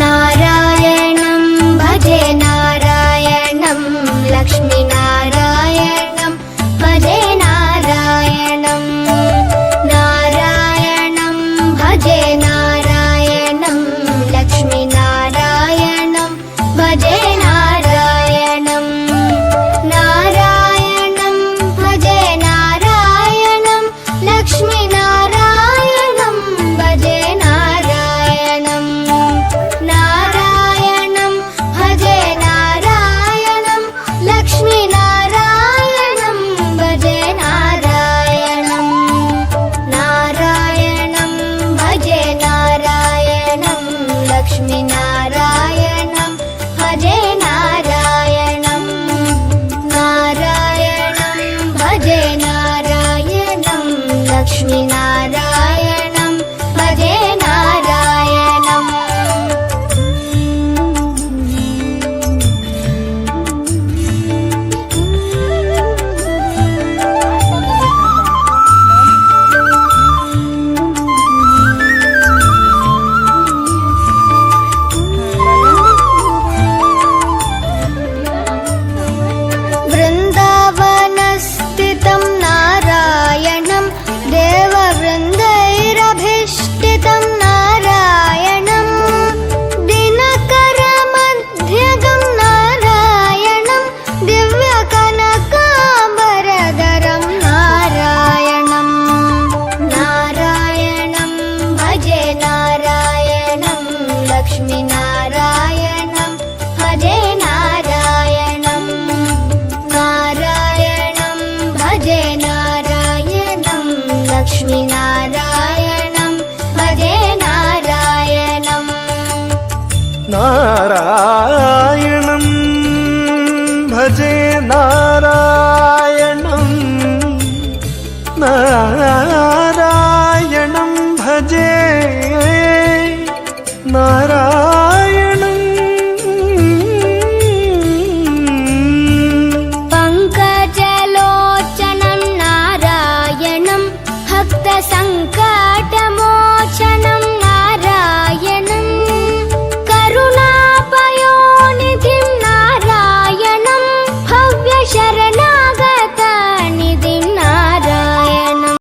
नारायणं भजे नारायणं लक्ष्मीनारायणं भजे नारायणं नारायणं भजे नारायणं लक्ष्मीनारायणं भजे नारायणं नारायणं भजे नारायणं लक्ष्मीनारायणं भजे नारायणं नारायणं भजे नारायणं लक्ष्मीनारायणं भजे नारायणं नारायणं भजे नारायणं लक्ष्मीनारायणं भजे नारायणं नारायणं भजे नारायणं लक्ष्मीनारायणं भजे नारायणं वृन्दावनस्थितं नारायणं देववृन्दैरभीष्टितं नारायणं दिनकरमध्यगं नारायणं दिव्यकनकाम्बरधरं नारायणं नारायणं भजे नारायणं लक्ष्मीनारायणं भजे नारायणं नारायणं भजे नारायणं लक्ष्मीनारायणं भजे नारायणं नारायणं भजे नारायणं नारायणं भजे नारायणं